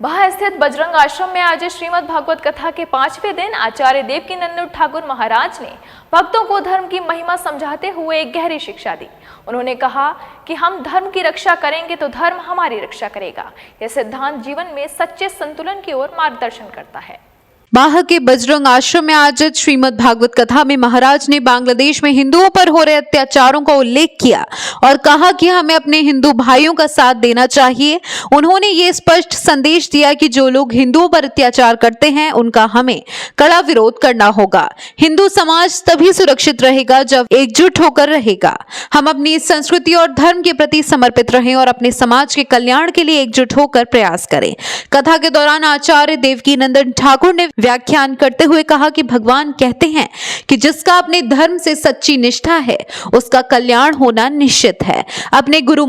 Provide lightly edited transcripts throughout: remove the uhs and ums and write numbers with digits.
वहां स्थित बजरंग आश्रम में आज श्रीमद् भागवत कथा के 5वें दिन आचार्य देवकीनंदन ठाकुर महाराज ने भक्तों को धर्म की महिमा समझाते हुए एक गहरी शिक्षा दी। उन्होंने कहा कि हम धर्म की रक्षा करेंगे तो धर्म हमारी रक्षा करेगा। यह सिद्धांत जीवन में सच्चे संतुलन की ओर मार्गदर्शन करता है। बाह के बजरंग आश्रम में आयोजित श्रीमद् भागवत कथा में महाराज ने बांग्लादेश में हिंदुओं पर हो रहे अत्याचारों का उल्लेख किया और कहा कि हमें अपने हिंदू भाइयों का साथ देना चाहिए। उन्होंने ये स्पष्ट संदेश दिया कि जो लोग हिंदुओं पर अत्याचार करते हैं उनका हमें कड़ा विरोध करना होगा। हिंदू समाज तभी सुरक्षित रहेगा जब एकजुट होकर रहेगा। हम अपनी संस्कृति और धर्म के प्रति समर्पित रहें और अपने समाज के कल्याण के लिए एकजुट होकर प्रयास करें। कथा के दौरान आचार्य देवकीनंदन ठाकुर ने व्याख्यान करते हुए कहा कि भगवान कहते हैं कि जिसका अपने धर्म से सच्ची निष्ठा है उसका कल्याण होना निश्चित है। अपने गुरु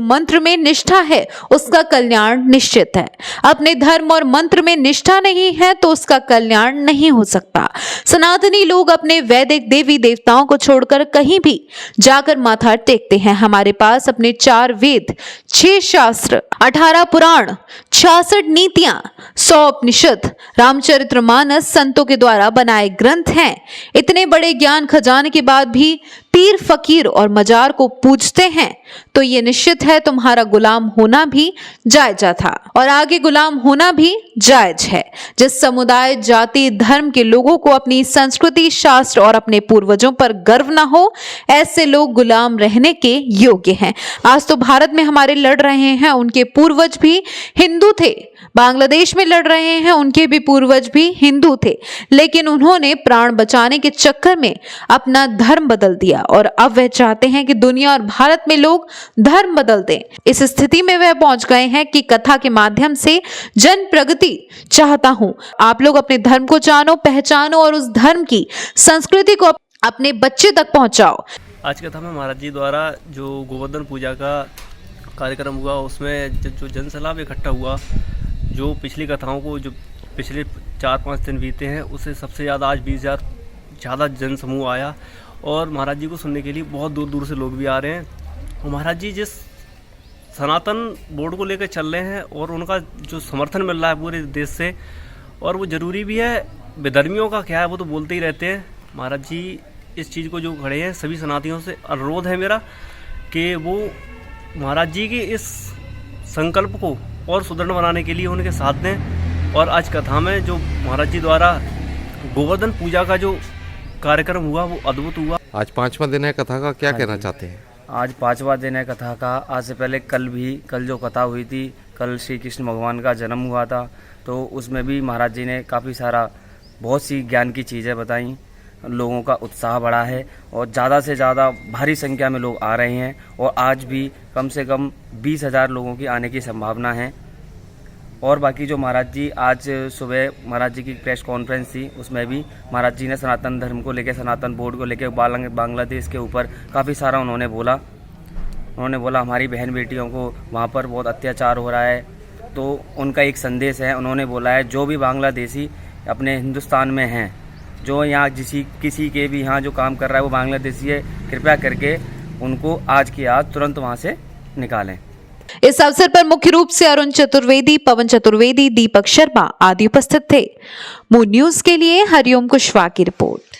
मंत्र में निष्ठा है उसका कल्याण निश्चित है। अपने धर्म और मंत्र में निष्ठा नहीं है तो उसका कल्याण नहीं हो सकता। सनातनी लोग अपने वैदिक देवी देवताओं को छोड़कर कहीं भी जाकर माथा टेकते हैं। हमारे पास अपने 4 वेद, 6 शास्त्र, 18 पुराण, 66 नीतियां, 100 उपनिषद, रामचरितमानस संतों के द्वारा बनाए ग्रंथ हैं। इतने बड़े ज्ञान खजाने के बाद भी पीर, फकीर और मजार को पूजते हैं तो ये निश्चित है तुम्हारा गुलाम होना भी जायज था और आगे गुलाम होना भी जायज है। जिस समुदाय, जाति, धर्म के लोगों को अपनी संस्कृति, शास्त्र और अपने पूर्वजों पर गर्व ना हो, ऐसे लोग गुलाम रहने के योग्य हैं। आज तो भारत में हमारे लड़ रहे हैं उनके पूर्वज भी हिंदू थे। बांग्लादेश में लड़ रहे हैं उनके भी पूर्वज भी हिंदू थे, लेकिन उन्होंने प्राण बचाने के चक्कर में अपना धर्म बदल दिया और अब वह चाहते हैं कि दुनिया और भारत में लोग धर्म बदल दें। इस स्थिति में वह पहुंच गए हैं कि कथा के माध्यम से जन प्रगति चाहता हूं। आप लोग अपने धर्म को जानो, पहचानो और उस धर्म की संस्कृति को अपने बच्चे तक पहुंचाओ। आज कथा में महाराज जी द्वारा जो गोवर्धन पूजा का कार्यक्रम हुआ उसमें जो जनसैलाब इकट्ठा हुआ, जो पिछली कथाओं को जो पिछले 4-5 दिन बीते हैं उससे सबसे ज़्यादा आज 20,000 ज़्यादा जन समूह आया और महाराज जी को सुनने के लिए बहुत दूर दूर से लोग भी आ रहे हैं। और महाराज जी जिस सनातन बोर्ड को लेकर चल रहे हैं और उनका जो समर्थन मिल रहा है पूरे देश से, और वो ज़रूरी भी है। बेधर्मियों का क्या है वो तो बोलते ही रहते हैं। महाराज जी इस चीज़ को जो खड़े हैं, सभी सनातनियों से अनुरोध है मेरा कि वो महाराज जी के इस संकल्प को और सुदृढ़ बनाने के लिए उनके साथ दें। और आज कथा में जो महाराज जी द्वारा गोवर्धन पूजा का जो कार्यक्रम हुआ वो अद्भुत हुआ। आज 5वां दिन है कथा का, क्या कहना चाहते हैं? आज 5वां दिन है कथा का। आज से पहले कल जो कथा हुई थी, कल श्री कृष्ण भगवान का जन्म हुआ था, तो उसमें भी महाराज जी ने काफ़ी सारा बहुत सी ज्ञान की चीज़ें बताई। लोगों का उत्साह बढ़ा है और ज़्यादा से ज़्यादा भारी संख्या में लोग आ रहे हैं और आज भी कम से कम 20,000 लोगों की आने की संभावना है। और बाकी जो महाराज जी आज सुबह महाराज जी की प्रेस कॉन्फ्रेंस थी उसमें भी महाराज जी ने सनातन धर्म को लेकर, सनातन बोर्ड को लेकर बांग्लादेश के ऊपर काफ़ी सारा उन्होंने बोला हमारी बहन बेटियों को वहाँ पर बहुत अत्याचार हो रहा है। तो उनका एक संदेश है, उन्होंने बोला है जो भी बांग्लादेशी अपने हिंदुस्तान में हैं, जो यहाँ किसी के भी यहाँ जो काम कर रहा है वो बांग्लादेशी है, कृपया करके उनको आज की आज तुरंत वहाँ से निकालें। इस अवसर पर मुख्य रूप से अरुण चतुर्वेदी, पवन चतुर्वेदी, दीपक शर्मा आदि उपस्थित थे। मून न्यूज के लिए हरिओम कुशवाहा की रिपोर्ट।